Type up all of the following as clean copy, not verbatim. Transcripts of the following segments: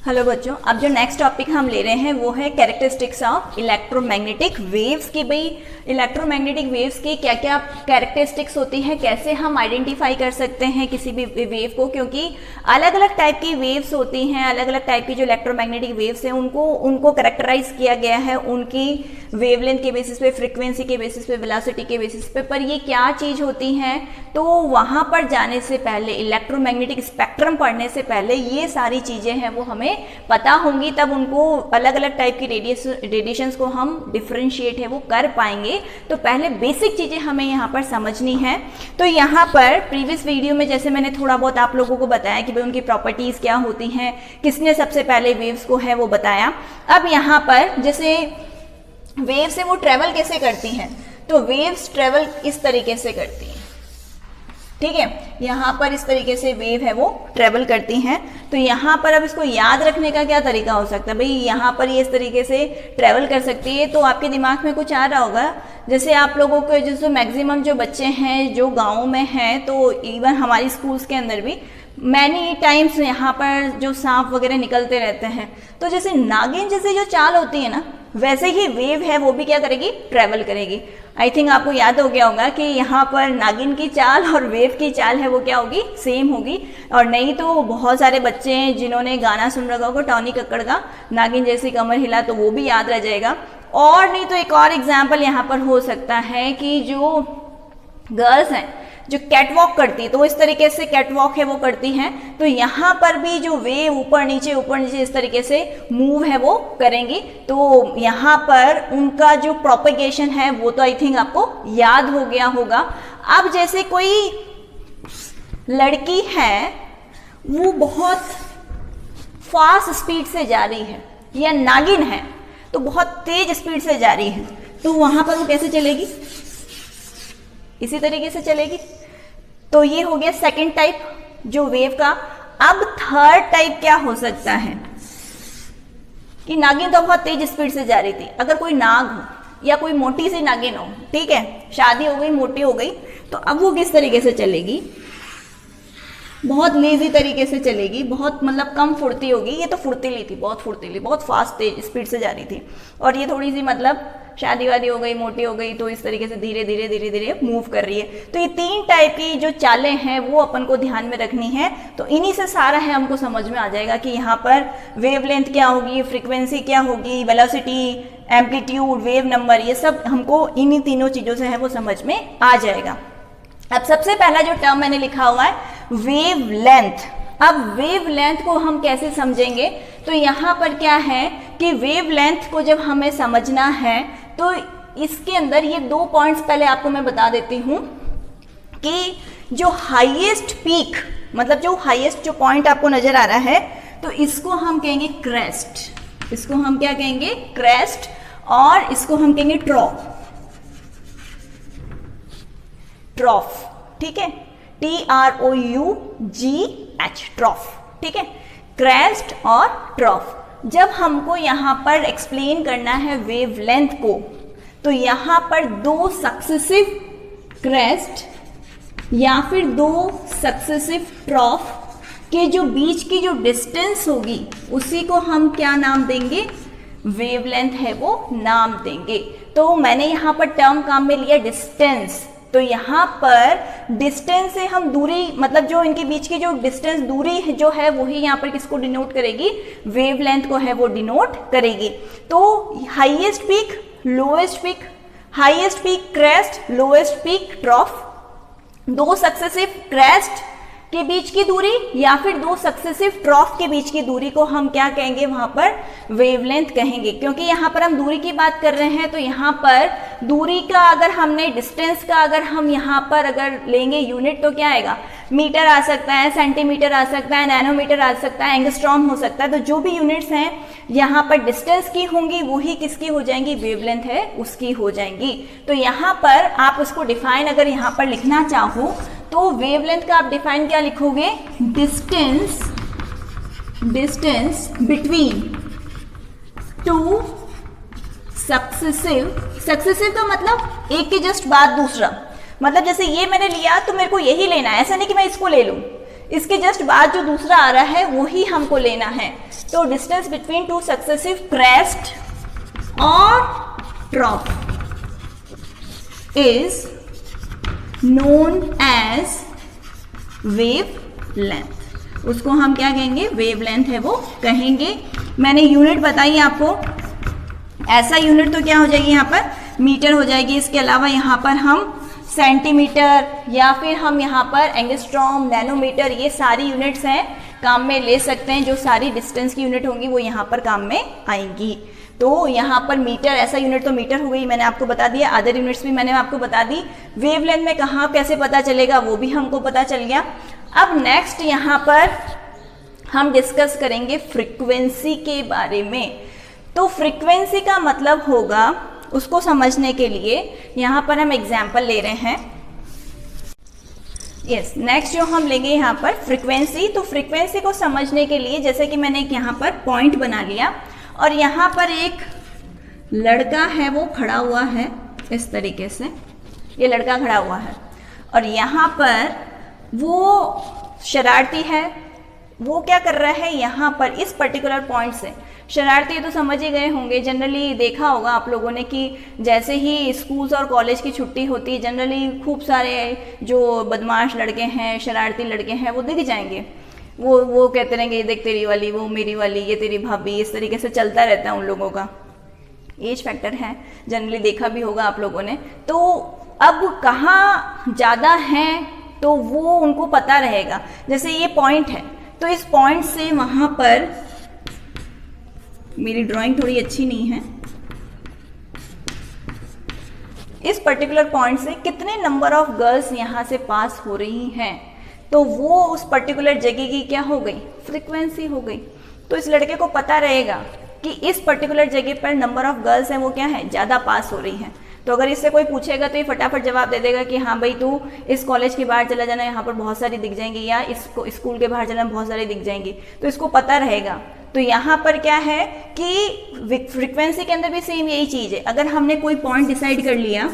Hello बच्चों, अब जो नेक्स्ट टॉपिक हम ले रहे हैं वो है कैरेक्टरिस्टिक्स ऑफ इलेक्ट्रोमैग्नेटिक वेव्स की। भाई इलेक्ट्रोमैग्नेटिक वेव्स की क्या क्या कैरेक्टरिस्टिक्स होती है, कैसे हम आइडेंटिफाई कर सकते हैं किसी भी वेव को, क्योंकि अलग अलग टाइप की वेव्स होती हैं, अलग अलग टाइप की जो इलेक्ट्रोमैग्नेटिक वेव्स हैं उनको कैरेक्टराइज किया गया है उनकी वेवलेंथ के बेसिस पे, फ्रीक्वेंसी के बेसिस पे, वेलोसिटी के बेसिस पे। पर ये क्या चीज़ होती है, तो वहाँ पर जाने से पहले, इलेक्ट्रोमैग्नेटिक स्पेक्ट्रम पढ़ने से पहले ये सारी चीज़ें हैं वो हमें पता होंगी, तब उनको अलग अलग टाइप की रेडिएशंस को हम डिफरेंशिएट है वो कर पाएंगे। तो पहले बेसिक चीज़ें हमें यहाँ पर समझनी है। तो यहाँ पर प्रीवियस वीडियो में जैसे मैंने थोड़ा बहुत आप लोगों को बताया कि भाई उनकी प्रॉपर्टीज़ क्या होती हैं, किसने सबसे पहले वेव्स को है वो बताया। अब यहाँ पर जैसे वेव से वो ट्रेवल कैसे करती हैं, तो वेव्स ट्रेवल इस तरीके से करती हैं, ठीक है। यहाँ पर इस तरीके से वेव है वो ट्रेवल करती हैं। तो यहाँ पर अब इसको याद रखने का क्या तरीका हो सकता है, भाई यहाँ पर ये इस तरीके से ट्रेवल कर सकती है। तो आपके दिमाग में कुछ आ रहा होगा, जैसे आप लोगों को जैसे मैक्सिमम जो बच्चे हैं जो गाँव में हैं, तो इवन हमारी स्कूल्स के अंदर भी मैनी टाइम्स यहाँ पर जो सांप वगैरह निकलते रहते हैं, तो जैसे नागिन जैसे जो चाल होती है ना, वैसे ही वेव है वो भी क्या करेगी, ट्रेवल करेगी। आई थिंक आपको याद हो गया होगा कि यहाँ पर नागिन की चाल और वेव की चाल है वो क्या होगी, सेम होगी। और नहीं तो बहुत सारे बच्चे हैं जिन्होंने गाना सुन रखा होगा टॉनी कक्कड़ का, नागिन जैसी कमर हिला, तो वो भी याद रह जाएगा। और नहीं तो एक और एग्जाम्पल यहाँ पर हो सकता है कि जो गर्ल्स हैं जो कैटवॉक करती है, तो इस तरीके से कैटवॉक है वो करती हैं। तो यहाँ पर भी जो वेव ऊपर नीचे इस तरीके से मूव है वो करेंगी। तो यहाँ पर उनका जो प्रोपेगेशन है वो तो आई थिंक आपको याद हो गया होगा। अब जैसे कोई लड़की है वो बहुत फास्ट स्पीड से जा रही है, या नागिन है तो बहुत तेज स्पीड से जा रही है, तो वहां पर वो कैसे चलेगी, इसी तरीके से चलेगी। तो ये हो गया सेकंड टाइप जो वेव का। अब थर्ड टाइप क्या हो सकता है कि नागिन तो बहुत तेज स्पीड से जा रही थी, अगर कोई नाग हो या कोई मोटी सी नागिन हो, ठीक है, शादी हो गई, मोटी हो गई, तो अब वो किस तरीके से चलेगी, बहुत लेजी तरीके से चलेगी, बहुत मतलब कम फुर्ती होगी। ये तो फुर्तीली थी, बहुत फुर्तीली, बहुत फास्ट तेज स्पीड से जा रही थी, और ये थोड़ी सी मतलब शादी वादी हो गई, मोटी हो गई, तो इस तरीके से धीरे धीरे धीरे धीरे मूव कर रही है। तो ये तीन टाइप की जो चालें हैं वो अपन को ध्यान में रखनी है। तो इन्हीं से सारा है हमको समझ में आ जाएगा कि यहाँ पर वेवलेंथ क्या होगी, फ्रीक्वेंसी क्या होगी, वेलोसिटी, एम्पलीट्यूड, वेव नंबर, ये सब हमको इन्हीं तीनों चीज़ों से है वो समझ में आ जाएगा। अब सबसे पहला जो टर्म मैंने लिखा हुआ है वेव लेंथ। अब वेव लेंथ को हम कैसे समझेंगे, तो यहाँ पर क्या है कि वेव लेंथ को जब हमें समझना है तो इसके अंदर ये दो पॉइंट्स पहले आपको मैं बता देती हूँ कि जो हाईएस्ट पीक, मतलब जो हाईएस्ट जो पॉइंट आपको नजर आ रहा है, तो इसको हम कहेंगे क्रेस्ट, इसको हम क्या कहेंगे, क्रेस्ट, और इसको हम कहेंगे ट्रॉफ, ट्रॉफ, ठीक है, TROUGH, ट्रॉफ, ठीक है, क्रेस्ट और ट्रॉफ। जब हमको यहाँ पर एक्सप्लेन करना है वेवलेंथ को, तो यहाँ पर दो सक्सेसिव क्रेस्ट या फिर दो सक्सेसिव ट्रॉफ के जो बीच की जो डिस्टेंस होगी उसी को हम क्या नाम देंगे, वेवलेंथ है वो नाम देंगे। तो मैंने यहाँ पर टर्म काम में लिया डिस्टेंस। तो यहाँ पर डिस्टेंस से हम दूरी, मतलब जो इनके बीच की जो डिस्टेंस दूरी जो है वही यहाँ पर किसको डिनोट करेगी, वेवलेंथ को है वो डिनोट करेगी। तो highest peak, lowest peak, highest peak crest, lowest peak ट्रॉफ, दो सक्सेसिव क्रेस्ट के बीच की दूरी या फिर दो सक्सेसिव ट्रॉफ के बीच की दूरी को हम क्या कहेंगे, वहां पर वेवलेंथ कहेंगे। क्योंकि यहाँ पर हम दूरी की बात कर रहे हैं, तो यहाँ पर दूरी का अगर हमने डिस्टेंस का अगर हम यहाँ पर अगर लेंगे यूनिट, तो क्या आएगा, मीटर आ सकता है, सेंटीमीटर आ सकता है, नैनोमीटर आ सकता है, एंगस्ट्रॉम हो सकता है। तो जो भी यूनिट्स हैं यहाँ पर डिस्टेंस की होंगी वही किसकी हो जाएंगी, वेवलेंथ है उसकी हो जाएंगी। तो यहाँ पर आप उसको डिफाइन अगर यहाँ पर लिखना चाहो तो वेवलेंथ का आप डिफाइन क्या लिखोगे, डिस्टेंस बिटवीन टू सक्सेसिव का मतलब एक के जस्ट बाद दूसरा, मतलब जैसे ये मैंने लिया तो मेरे को यही लेना है, ऐसा नहीं कि मैं इसको ले लूं, इसके जस्ट बाद जो दूसरा आ रहा है वही हमको लेना है। तो distance between two successive crest और trough is known as wavelength. उसको हम क्या कहेंगे, वेव लेंथ है वो कहेंगे। मैंने यूनिट बताई आपको, ऐसा यूनिट तो क्या हो जाएगी यहाँ पर, मीटर हो जाएगी। इसके अलावा यहाँ पर हम सेंटीमीटर या फिर हम यहाँ पर एंगस्ट्रॉम, नैनोमीटर, ये सारी यूनिट्स हैं काम में ले सकते हैं। जो सारी डिस्टेंस की यूनिट होंगी वो यहाँ पर काम में आएंगी। तो यहाँ पर मीटर, ऐसा यूनिट तो मीटर हो गई, मैंने आपको बता दिया। अदर यूनिट्स भी मैंने आपको बता दी। वेवलेंथ में कहाँ कैसे पता चलेगा वो भी हमको पता चल गया। अब नेक्स्ट यहाँ पर हम डिस्कस करेंगे फ्रीक्वेंसी के बारे में। तो फ्रीक्वेंसी का मतलब होगा, उसको समझने के लिए यहाँ पर हम एग्जाम्पल ले रहे हैं। यस, नेक्स्ट जो हम लेंगे यहाँ पर फ्रीक्वेंसी। तो फ्रीक्वेंसी को समझने के लिए जैसे कि मैंने एक यहाँ पर पॉइंट बना लिया और यहाँ पर एक लड़का है वो खड़ा हुआ है इस तरीके से, ये लड़का खड़ा हुआ है और यहाँ पर वो शरारती है। वो क्या कर रहा है, यहाँ पर इस पर्टिकुलर पॉइंट से शरारती तो समझ ही गए होंगे, जनरली देखा होगा आप लोगों ने कि जैसे ही स्कूल्स और कॉलेज की छुट्टी होती है जनरली खूब सारे जो बदमाश लड़के हैं, शरारती लड़के हैं वो दिख जाएंगे। वो कहते रहेंगे ये देख तेरी वाली, वो मेरी वाली, ये तेरी भाभी, इस तरीके से चलता रहता है उन लोगों का। एज फैक्टर है, जनरली देखा भी होगा आप लोगों ने। तो अब कहाँ ज़्यादा हैं तो वो उनको पता रहेगा। जैसे ये पॉइंट है तो इस पॉइंट से वहाँ पर, मेरी ड्राइंग थोड़ी अच्छी नहीं है, इस पर्टिकुलर पॉइंट से कितने नंबर ऑफ गर्ल्स यहाँ से पास हो रही हैं, तो वो उस पर्टिकुलर जगह की क्या हो गई, फ्रीक्वेंसी हो गई। तो इस लड़के को पता रहेगा कि इस पर्टिकुलर जगह पर नंबर ऑफ गर्ल्स हैं वो क्या है, ज़्यादा पास हो रही हैं। तो अगर इससे कोई पूछेगा तो ये फटाफट जवाब दे देगा कि हाँ भाई तू इस कॉलेज के बाहर चला जाना, यहाँ पर बहुत सारी दिख जाएंगी, या इस स्कूल के बाहर जाना बहुत सारी दिख जाएंगी। तो इसको पता रहेगा। तो यहाँ पर क्या है कि फ्रीक्वेंसी के अंदर भी सेम यही चीज़ है। अगर हमने कोई पॉइंट डिसाइड कर लिया,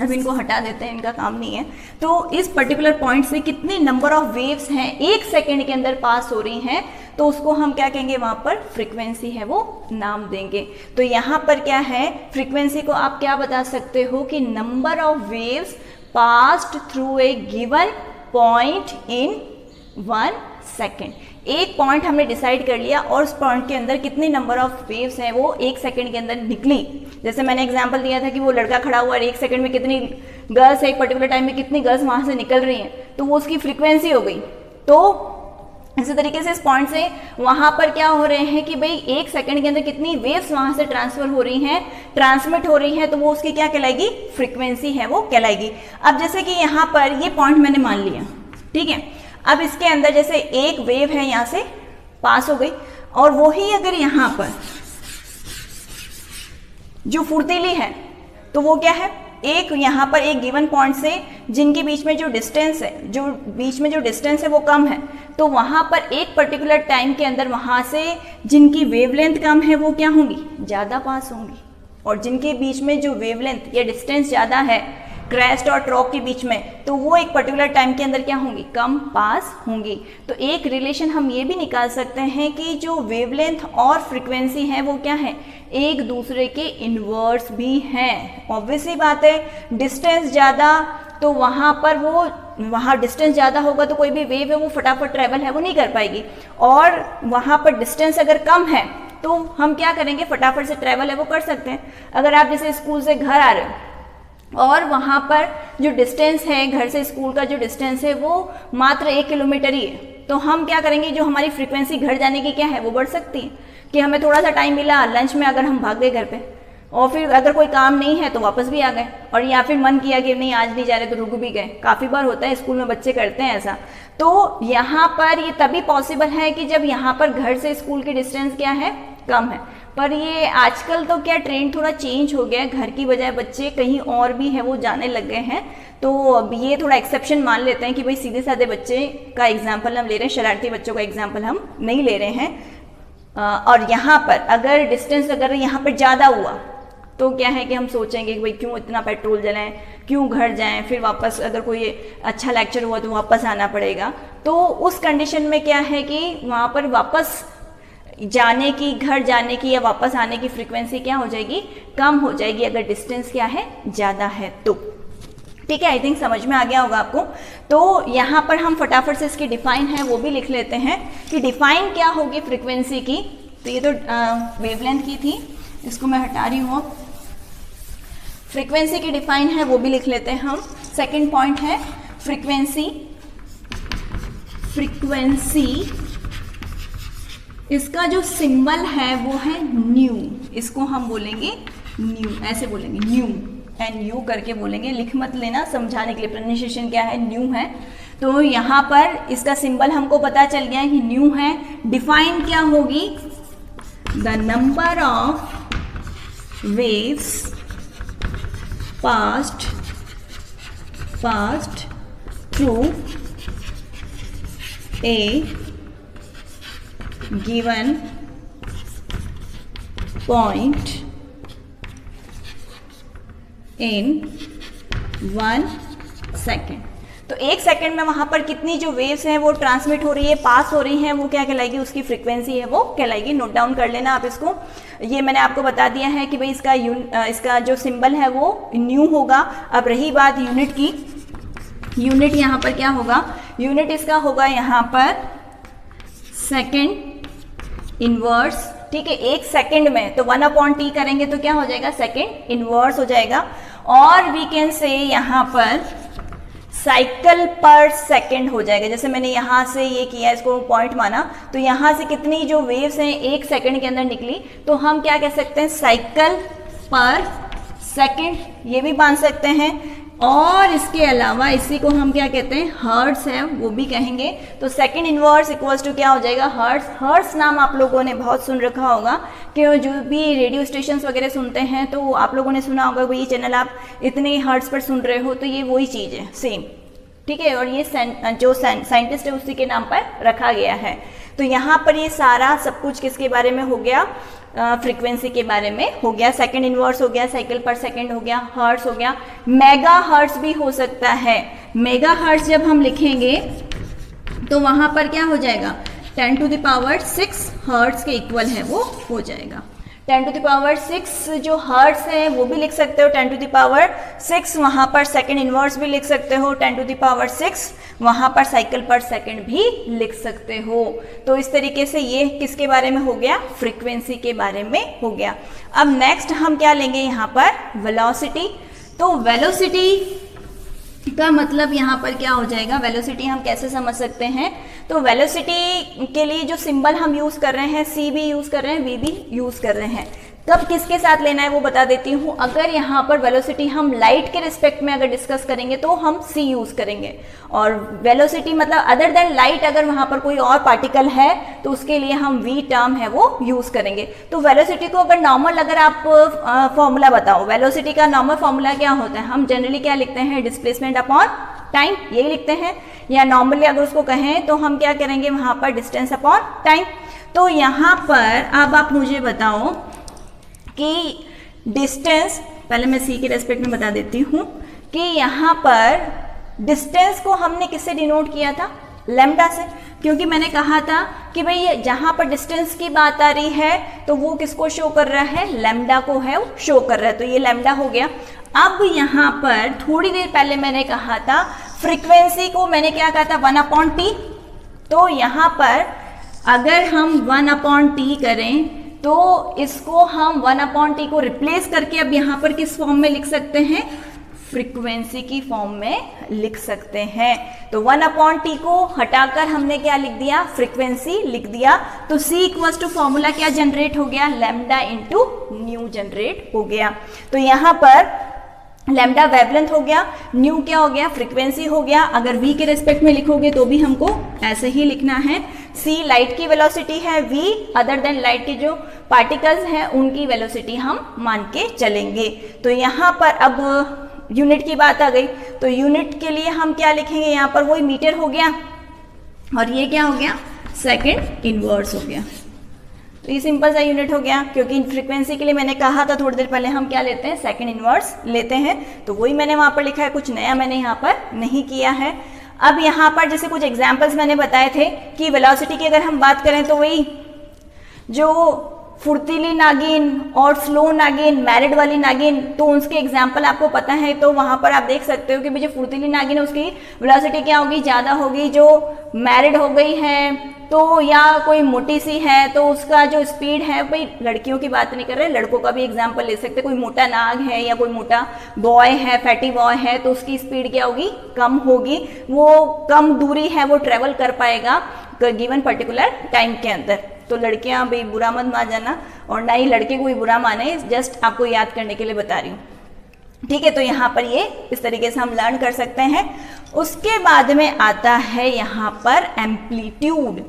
अब इनको हटा देते हैं, इनका काम नहीं है। तो इस पर्टिकुलर पॉइंट से कितने नंबर ऑफ वेव्स हैं एक सेकेंड के अंदर पास हो रही हैं, तो उसको हम क्या कहेंगे, वहां पर फ्रीक्वेंसी है वो नाम देंगे। तो यहाँ पर क्या है, फ्रीक्वेंसी को आप क्या बता सकते हो कि number of waves passed through A given point in 1 second. एक पॉइंट हमने डिसाइड कर लिया और उस पॉइंट के अंदर कितने नंबर ऑफ वेव्स हैं वो 1 सेकेंड के अंदर निकली। जैसे मैंने एग्जांपल दिया था कि वो लड़का खड़ा हुआ और 1 सेकेंड में कितनी गर्ल्स, एक पर्टिकुलर टाइम में कितनी गर्ल्स वहां से निकल रही हैं, तो वो उसकी फ्रीक्वेंसी हो गई। तो इसी तरीके से इस पॉइंट से वहां पर क्या हो रहे हैं कि भाई 1 सेकेंड के अंदर कितनी वेव्स वहां से ट्रांसफर हो रही हैं, ट्रांसमिट हो रही हैं, तो वो उसकी क्या कहलाएगी, फ्रीक्वेंसी है वो कहलाएगी। अब जैसे कि यहाँ पर ये पॉइंट मैंने मान लिया, ठीक है। अब इसके अंदर जैसे एक वेव है यहाँ से पास हो गई और वही अगर यहाँ पर जो फुर्तीली है तो वो क्या है, एक यहाँ पर एक गिवन पॉइंट से जिनके बीच में जो डिस्टेंस है, जो बीच में जो डिस्टेंस है वो कम है, तो वहाँ पर एक पर्टिकुलर टाइम के अंदर वहाँ से जिनकी वेवलेंथ कम है वो क्या होंगी, ज़्यादा पास होंगी। और जिनके बीच में जो वेवलेंथ या डिस्टेंस ज़्यादा है क्रेस्ट और ट्रॉप के बीच में, तो वो एक पर्टिकुलर टाइम के अंदर क्या होंगी, कम पास होंगी। तो एक रिलेशन हम ये भी निकाल सकते हैं कि जो वेवलेंथ और फ्रीक्वेंसी है वो क्या है, एक दूसरे के इनवर्स भी हैं। ऑब्वियसली बात है, डिस्टेंस ज़्यादा तो वहाँ पर वहाँ डिस्टेंस ज़्यादा होगा तो कोई भी वेव है वो फटाफट ट्रैवल है वो नहीं कर पाएगी, और वहाँ पर डिस्टेंस अगर कम है तो हम क्या करेंगे, फटाफट से ट्रैवल है वो कर सकते हैं। अगर आप जैसे स्कूल से घर आ रहे हो और वहाँ पर जो डिस्टेंस है, घर से स्कूल का जो डिस्टेंस है वो मात्र 1 किलोमीटर ही है, तो हम क्या करेंगे, जो हमारी फ्रीक्वेंसी घर जाने की क्या है वो बढ़ सकती है कि हमें थोड़ा सा टाइम मिला लंच में, अगर हम भाग गए घर पे और फिर अगर कोई काम नहीं है तो वापस भी आ गए, और या फिर मन किया कि नहीं आज नहीं जा रहे तो रुक भी गए। काफ़ी बार होता है, स्कूल में बच्चे करते हैं ऐसा। तो यहाँ पर ये तभी पॉसिबल है कि जब यहाँ पर घर से स्कूल की डिस्टेंस क्या है, कम है। पर ये आजकल तो क्या ट्रेंड थोड़ा चेंज हो गया है, घर की बजाय बच्चे कहीं और भी है वो जाने लग गए हैं। तो अब ये थोड़ा एक्सेप्शन मान लेते हैं कि भाई सीधे साधे बच्चे का एग्जाम्पल हम ले रहे हैं, शरारती बच्चों का एग्जाम्पल हम नहीं ले रहे हैं। और यहाँ पर अगर डिस्टेंस अगर यहाँ पर ज़्यादा हुआ तो क्या है कि हम सोचेंगे कि भाई क्यों इतना पेट्रोल जलाएं, क्यों घर जाएं, फिर वापस अगर कोई अच्छा लेक्चर हुआ तो वापस आना पड़ेगा। तो उस कंडीशन में क्या है कि वहाँ पर वापस जाने की, घर जाने की या वापस आने की फ्रीक्वेंसी क्या हो जाएगी, कम हो जाएगी, अगर डिस्टेंस क्या है, ज़्यादा है तो। ठीक है, आई थिंक समझ में आ गया होगा आपको। तो यहाँ पर हम फटाफट से इसकी डिफाइन है वो भी लिख लेते हैं कि डिफाइन क्या होगी फ्रीक्वेंसी की। तो ये तो वेवलेंथ की थी, इसको मैं हटा रही हूँ। फ्रीक्वेंसी की डिफाइन है वो भी लिख लेते हैं हम। सेकंड पॉइंट है फ्रीक्वेंसी। फ्रीक्वेंसी इसका जो सिंबल है वो है न्यू, इसको हम बोलेंगे न्यू, ऐसे बोलेंगे न्यू, NU करके बोलेंगे, लिख मत लेना, समझाने के लिए प्रोनाउंसिएशन क्या है, न्यू है। तो यहाँ पर इसका सिंबल हमको पता चल गया कि न्यू है। डिफाइन क्या होगी, the number of waves passed through A given point in 1 second. तो 1 सेकेंड में वहाँ पर कितनी जो वेव्स हैं वो ट्रांसमिट हो रही है, पास हो रही हैं, वो क्या कहलाएगी, उसकी फ्रीक्वेंसी है वो कहलाएगी। नोट डाउन कर लेना आप इसको। ये मैंने आपको बता दिया है कि भाई इसका जो सिंबल है वो न्यू होगा। अब रही बात यूनिट की, यूनिट यहाँ पर क्या होगा, यूनिट इसका होगा यहाँ पर सेकेंड इनवर्स। ठीक है, 1 सेकेंड में तो 1/t करेंगे तो क्या हो जाएगा, सेकेंड इनवर्स हो जाएगा। और वी कैन से यहाँ पर साइकिल पर सेकेंड हो जाएगा। जैसे मैंने यहाँ से ये किया, इसको पॉइंट माना, तो यहाँ से कितनी जो वेव्स हैं 1 सेकेंड के अंदर निकली, तो हम क्या कह सकते हैं, साइकिल पर सेकेंड, ये भी मान सकते हैं। और इसके अलावा इसी को हम क्या कहते हैं, हर्ट्स है, वो भी कहेंगे। तो सेकंड इनवर्स इक्वल्स टू क्या हो जाएगा, हर्ट्स। हर्ट्स नाम आप लोगों ने बहुत सुन रखा होगा कि जो भी रेडियो स्टेशंस वगैरह सुनते हैं तो आप लोगों ने सुना होगा ये चैनल आप इतने हर्ट्स पर सुन रहे हो, तो ये वही चीज़ है, सेम। ठीक है, और ये जो साइंटिस्ट है उसी के नाम पर रखा गया है। तो यहाँ पर ये सारा सब कुछ किसके बारे में हो गया, फ्रीक्वेंसी के बारे में हो गया। सेकंड इनवर्स हो गया, साइकिल पर सेकंड हो गया, हर्ट्स हो गया, मेगा हर्ट्स भी हो सकता है। मेगा हर्ट्स जब हम लिखेंगे तो वहां पर क्या हो जाएगा, 10⁶ हर्ट्स के इक्वल है वो हो जाएगा। 10⁶ जो हर्ट्स है वो भी लिख सकते हो 10⁶, वहां पर सेकंड इनवर्स भी लिख सकते हो 10⁶, वहां पर साइकिल पर सेकंड भी लिख सकते हो। तो इस तरीके से ये किसके बारे में हो गया, फ्रीक्वेंसी के बारे में हो गया। अब नेक्स्ट हम क्या लेंगे यहाँ पर, वेलोसिटी। तो वेलोसिटी का मतलब यहाँ पर क्या हो जाएगा, वेलोसिटी हम कैसे समझ सकते हैं, तो वेलोसिटी के लिए जो सिंबल हम यूज कर रहे हैं, C भी यूज कर रहे हैं, V भी यूज कर रहे हैं। कब किसके साथ लेना है वो बता देती हूँ। अगर यहाँ पर वेलोसिटी हम लाइट के रिस्पेक्ट में अगर डिस्कस करेंगे तो हम C यूज करेंगे, और वेलोसिटी मतलब अदर देन लाइट अगर वहाँ पर कोई और पार्टिकल है तो उसके लिए हम V टर्म है वो यूज करेंगे। तो वेलोसिटी को अगर नॉर्मल अगर आप फॉर्मूला बताओ, वेलोसिटी का नॉर्मल फॉर्मूला क्या होता है, हम जनरली क्या लिखते हैं, डिस्प्लेसमेंट अपॉन टाइम, यही लिखते हैं। या नॉर्मली अगर उसको कहें तो हम क्या करेंगे वहाँ पर, डिस्टेंस अपॉन टाइम। तो यहाँ पर अब आप मुझे बताओ कि डिस्टेंस, पहले मैं C के रेस्पेक्ट में बता देती हूँ कि यहाँ पर डिस्टेंस को हमने किससे डिनोट किया था, लैम्डा से, क्योंकि मैंने कहा था कि भाई जहाँ पर डिस्टेंस की बात आ रही है तो वो किसको शो कर रहा है, लैम्डा को है वो शो कर रहा है, तो ये लैम्डा हो गया। अब यहाँ पर थोड़ी देर पहले मैंने कहा था फ्रीक्वेंसी को मैंने क्या कहा था, 1/t। तो यहाँ पर अगर हम 1/t करें तो इसको हम 1/t को रिप्लेस करके अब यहाँ पर किस फॉर्म में लिख सकते हैं, फ्रीक्वेंसी की फॉर्म में लिख सकते हैं। तो 1/t को हटाकर हमने क्या लिख दिया, फ्रीक्वेंसी लिख दिया। तो C इक्वल्स टू फॉर्मूला क्या जनरेट हो गया, लैम्डा इंटू न्यू जनरेट हो गया। तो यहाँ पर लैम्डा वेवलेंथ हो गया, न्यू क्या हो गया, फ्रीक्वेंसी हो गया। अगर V के रेस्पेक्ट में लिखोगे तो भी हमको ऐसे ही लिखना है। C लाइट की वेलोसिटी है, V अदर देन लाइट के जो पार्टिकल्स हैं उनकी वेलोसिटी हम मान के चलेंगे। तो यहाँ पर अब यूनिट की बात आ गई, तो यूनिट के लिए हम क्या लिखेंगे, यहाँ पर वही मीटर हो गया और ये क्या हो गया, सेकंड इनवर्स हो गया। तो ये सिंपल सा यूनिट हो गया, क्योंकि फ्रीक्वेंसी के लिए मैंने कहा था थोड़ी देर पहले हम क्या लेते हैं, सेकंड इनवर्स लेते हैं, तो वही मैंने वहाँ पर लिखा है, कुछ नया मैंने यहाँ पर नहीं किया है। अब यहाँ पर जैसे कुछ एग्जाम्पल्स मैंने बताए थे कि वेलोसिटी की अगर हम बात करें तो वही जो फुर्तीली नागिन और स्लो नागिन, मैरिड वाली नागिन, तो उसके एग्जाम्पल आपको पता है, तो वहाँ पर आप देख सकते हो कि जो फुर्तीली नागिन है उसकी वेलोसिटी क्या होगी, ज़्यादा होगी। जो मैरिड हो गई है तो या कोई मोटी सी है तो उसका जो स्पीड है, भाई लड़कियों की बात नहीं कर रहे, लड़कों का भी एग्जाम्पल ले सकते, कोई मोटा नाग है या कोई मोटा बॉय है, फैटी बॉय है, तो उसकी स्पीड क्या होगी, कम होगी, वो कम दूरी है वो ट्रेवल कर पाएगा गिवन पर्टिकुलर टाइम के अंदर। तो लड़कियां भी बुरा मत मान जाना और ना ही लड़के कोई बुरा माने, जस्ट आपको याद करने के लिए बता रही हूँ, ठीक है। तो यहाँ पर ये इस तरीके से हम लर्न कर सकते हैं। उसके बाद में आता है यहाँ पर एम्पलीट्यूड।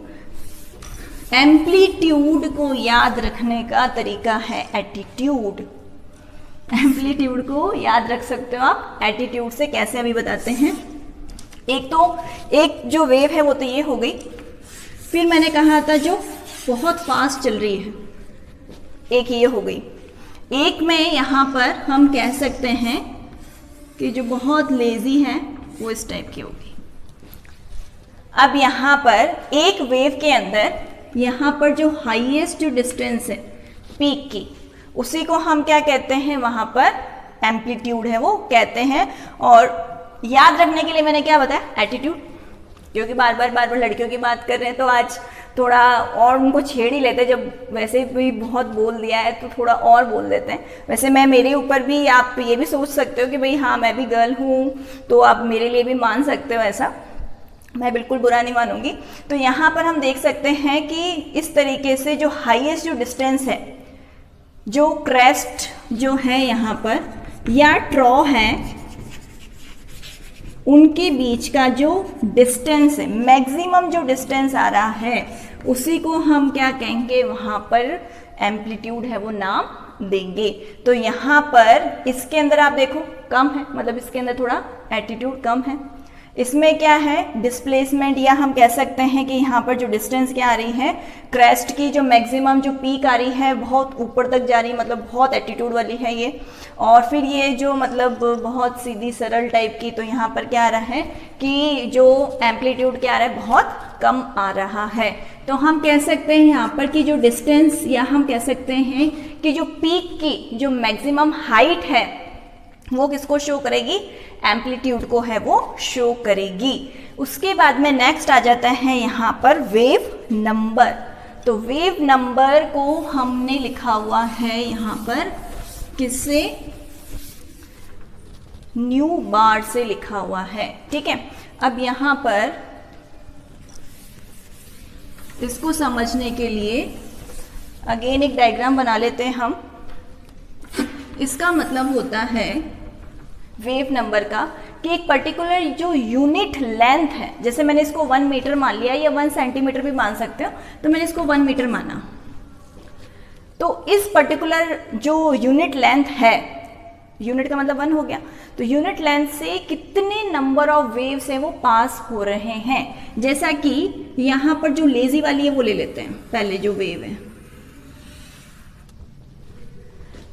एम्पलीट्यूड को याद रखने का तरीका है एटीट्यूड। एम्पलीट्यूड को याद रख सकते हो आप एटीट्यूड से, कैसे अभी बताते हैं। एक जो वेव है वो तो ये हो गई, फिर मैंने कहा था जो बहुत फास्ट चल रही है, एक ये हो गई। एक में यहाँ पर हम कह सकते हैं कि जो बहुत लेजी है वो इस टाइप की होगी। अब यहाँ पर एक वेव के अंदर यहाँ पर जो हाईएस्ट जो डिस्टेंस है पीक की, उसी को हम क्या कहते हैं, वहाँ पर एम्पलीट्यूड है वो कहते हैं। और याद रखने के लिए मैंने क्या बताया, एटीट्यूड, क्योंकि बार बार लड़कियों की बात कर रहे हैं तो आज थोड़ा और उनको छेड़ ही लेते हैं, जब वैसे भी बहुत बोल दिया है तो थोड़ा और बोल देते हैं। वैसे मैं मेरे ऊपर भी आप ये भी सोच सकते हो कि भाई हाँ मैं भी गर्ल हूँ, तो आप मेरे लिए भी मान सकते हो, ऐसा मैं बिल्कुल बुरा नहीं मानूंगी। तो यहाँ पर हम देख सकते हैं कि इस तरीके से जो हाईएस्ट जो डिस्टेंस है, जो क्रेस्ट जो है यहाँ पर या ट्रॉ है, उनके बीच का जो डिस्टेंस है, मैक्सिमम जो डिस्टेंस आ रहा है, उसी को हम क्या कहेंगे, वहाँ पर एम्पलीट्यूड है वो नाम देंगे। तो यहाँ पर इसके अंदर आप देखो कम है, मतलब इसके अंदर थोड़ा एटीट्यूड कम है। इसमें क्या है, डिस्प्लेसमेंट, या हम कह सकते हैं कि यहाँ पर जो डिस्टेंस क्या आ रही है, क्रेस्ट की जो मैक्सिमम जो पीक आ रही है बहुत ऊपर तक जा रही है, मतलब बहुत एटीट्यूड वाली है ये। और फिर ये जो मतलब बहुत सीधी सरल टाइप की, तो यहाँ पर क्या आ रहा है कि जो एम्पलीट्यूड क्या आ रहा है, बहुत कम आ रहा है। तो हम कह सकते हैं यहाँ पर कि जो डिस्टेंस, या हम कह सकते हैं कि जो पीक की जो मैक्सिमम हाइट है वो किसको शो करेगी, एम्पलीट्यूड को है वो शो करेगी। उसके बाद में नेक्स्ट आ जाता है यहाँ पर वेव नंबर। तो वेव नंबर को हमने लिखा हुआ है यहाँ पर किससे, न्यू बार से लिखा हुआ है, ठीक है। अब यहाँ पर इसको समझने के लिए अगेन एक डायग्राम बना लेते हैं हम। इसका मतलब होता है वेव नंबर का कि एक पर्टिकुलर जो यूनिट लेंथ है, जैसे मैंने इसको 1 मीटर मान लिया या 1 सेंटीमीटर भी मान सकते हो, तो मैंने इसको 1 मीटर माना, तो इस पर्टिकुलर जो यूनिट लेंथ है, यूनिट का मतलब 1 हो गया, तो यूनिट लेंथ से कितने नंबर ऑफ वेव्स हैं वो पास हो रहे हैं। जैसा कि यहाँ पर जो लेजी वाली है वो ले लेते हैं, पहले जो वेव है,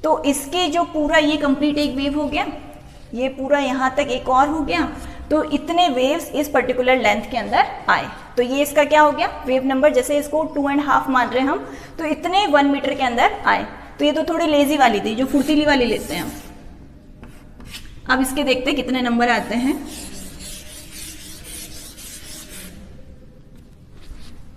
तो इसके जो पूरा ये कंप्लीट एक वेव हो गया, ये पूरा यहाँ तक एक और हो गया, तो इतने वेव्स इस पर्टिकुलर लेंथ के अंदर आए, तो ये इसका क्या हो गया, वेव नंबर। जैसे इसको 2.5 मान रहे हैं हम, तो इतने 1 मीटर के अंदर आए। तो ये तो थोड़ी लेजी वाली थी, जो फुर्तीली वाली लेते हैं हम। अब इसके देखते हैं कितने नंबर आते हैं।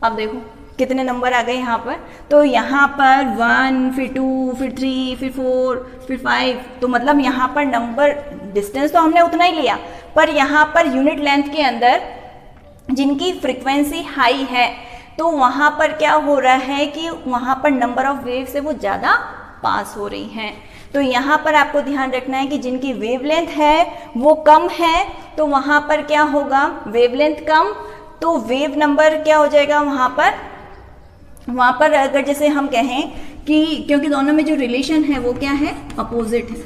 अब देखो कितने नंबर आ गए यहाँ पर, तो यहाँ पर 1, फिर 2, फिर 3, फिर 4, फिर 5, तो मतलब यहाँ पर नंबर, डिस्टेंस तो हमने उतना ही लिया, पर यहाँ पर यूनिट लेंथ के अंदर जिनकी फ्रीक्वेंसी हाई है, तो वहाँ पर क्या हो रहा है कि वहाँ पर नंबर ऑफ वेव्स है वो ज़्यादा पास हो रही हैं। तो यहाँ पर आपको ध्यान रखना है कि जिनकी वेवलेंथ है वो कम है, तो वहाँ पर क्या होगा, वेवलेंथ कम, तो वेव नंबर क्या हो जाएगा वहाँ पर अगर जैसे हम कहें कि क्योंकि दोनों में जो रिलेशन है वो क्या है, अपोजिट है,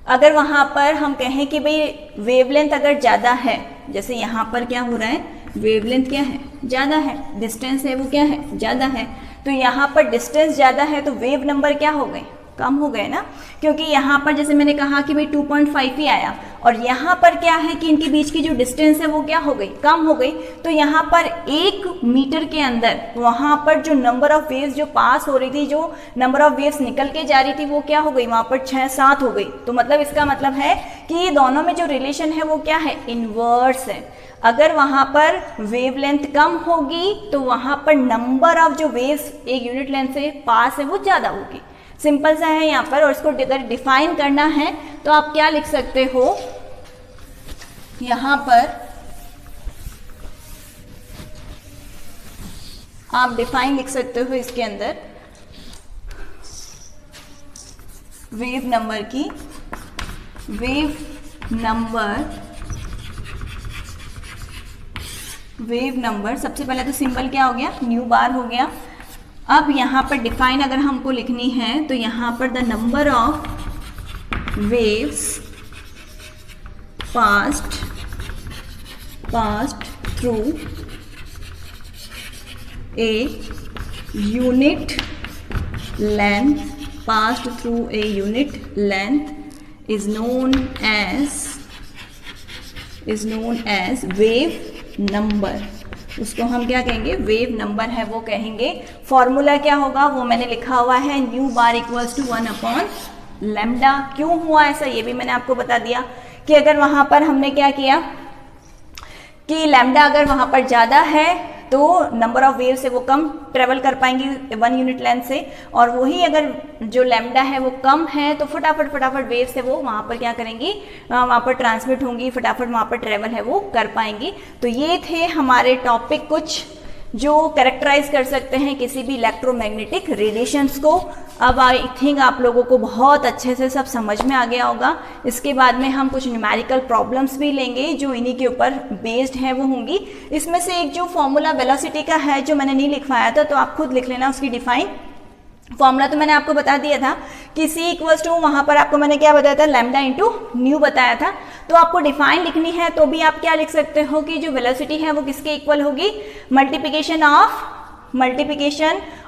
अगर वहां पर हम कहें कि भाई वेवलेंथ अगर ज़्यादा है, जैसे यहाँ पर क्या हो रहा है, वेवलेंथ क्या है, ज़्यादा है, डिस्टेंस है वो क्या है, ज़्यादा है, तो यहाँ पर डिस्टेंस ज़्यादा है तो वेव नंबर क्या हो गए, कम हो गए ना, क्योंकि यहाँ पर जैसे मैंने कहा कि भाई 2.5 ही आया और यहाँ पर क्या है कि इनके बीच की जो डिस्टेंस है वो क्या हो गई, कम हो गई। तो यहाँ पर 1 मीटर के अंदर वहाँ पर जो नंबर ऑफ वेव्स जो पास हो रही थी, जो नंबर ऑफ वेव्स निकल के जा रही थी वो क्या हो गई, वहाँ पर 6-7 हो गई। तो मतलब इसका मतलब है कि ये दोनों में जो रिलेशन है वो क्या है, इनवर्स है। अगर वहाँ पर वेवलेंथ कम होगी तो वहाँ पर नंबर ऑफ जो वेव्स एक यूनिट लेंथ से पास है वो ज़्यादा होगी। सिंपल सा है यहाँ पर। और इसको अगर डिफाइन करना है तो आप क्या लिख सकते हो, यहाँ पर आप डिफाइन लिख सकते हो इसके अंदर वेव नंबर की, वेव नंबर सबसे पहले तो सिंबल क्या हो गया, न्यू बार हो गया। अब यहाँ पर डिफाइन अगर हमको लिखनी है तो यहाँ पर the number of waves passed through a unit length, passed through a unit length is known as wave number. उसको हम क्या कहेंगे, वेव नंबर है वो कहेंगे। फॉर्मूला क्या होगा वो मैंने लिखा हुआ है, न्यू बार इक्वल्स टू 1/λ। क्यों हुआ ऐसा ये भी मैंने आपको बता दिया कि अगर वहां पर हमने क्या किया कि लैम्डा अगर वहां पर ज़्यादा है तो नंबर ऑफ वेव से वो कम ट्रेवल कर पाएंगी 1 यूनिट लेंथ से, और वही अगर जो लैम्डा है वो कम है तो फटाफट वेव से वो वहाँ पर क्या करेंगी, वहाँ पर ट्रांसमिट होंगी, फटाफट वहाँ पर ट्रेवल है वो कर पाएंगी। तो ये थे हमारे टॉपिक कुछ जो कैरेक्टराइज कर सकते हैं किसी भी इलेक्ट्रोमैग्नेटिक रेडिएशंस को। अब आई थिंक आप लोगों को बहुत अच्छे से सब समझ में आ गया होगा। इसके बाद में हम कुछ न्यूमेरिकल प्रॉब्लम्स भी लेंगे जो इन्हीं के ऊपर बेस्ड है वो होंगी। इसमें से एक जो फॉर्मूला वेलोसिटी का है जो मैंने नहीं लिखवाया था, तो आप खुद लिख लेना उसकी डिफाइन। फॉर्मूला तो मैंने आपको बता दिया था कि C इक्वल्स टू, वहाँ पर आपको मैंने क्या बताया था, लैम्डा इंटू न्यू बताया था। तो आपको डिफाइन लिखनी है तो भी आप क्या लिख सकते हो कि जो वेलोसिटी है वो किसके इक्वल होगी, मल्टीप्लिकेशन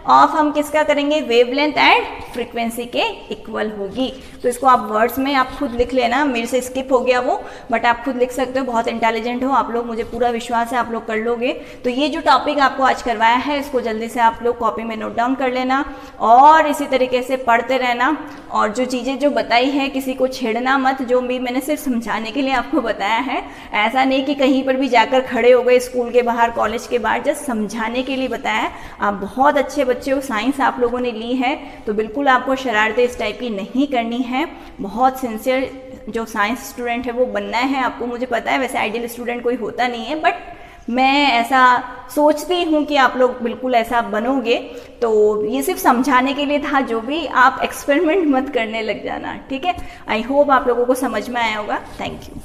ऑफ हम किसका करेंगे, वेवलेंथ एंड फ्रीक्वेंसी के इक्वल होगी। तो इसको आप वर्ड्स में आप खुद लिख लेना, मेरे से स्किप हो गया वो, बट आप खुद लिख सकते हो। बहुत इंटेलिजेंट हो आप लोग, मुझे पूरा विश्वास है आप लोग कर लोगे। तो ये जो टॉपिक आपको आज करवाया है इसको जल्दी से आप लोग कॉपी में नोट डाउन कर लेना और इसी तरीके से पढ़ते रहना। और जो चीज़ें जो बताई है किसी को छेड़ना मत, जो भी मैंने सिर्फ समझाने के लिए आपको बताया है। ऐसा नहीं कि कहीं पर भी जाकर खड़े हो गए स्कूल के बाहर, कॉलेज के बाहर, जस्ट समझाने के लिए बताया है। आप बहुत अच्छे बच्चे हो, साइंस आप लोगों ने ली है तो बिल्कुल आपको शरारतें इस टाइप की नहीं करनी है। बहुत सिंसियर जो साइंस स्टूडेंट है वो बनना है आपको, मुझे पता है। वैसे आइडियल स्टूडेंट कोई होता नहीं है, बट मैं ऐसा सोचती हूँ कि आप लोग बिल्कुल ऐसा बनोगे। तो ये सिर्फ समझाने के लिए था, जो भी आप एक्सपेरिमेंट मत करने लग जाना, ठीक है। आई होप आप लोगों को समझ में आया होगा। Thank you.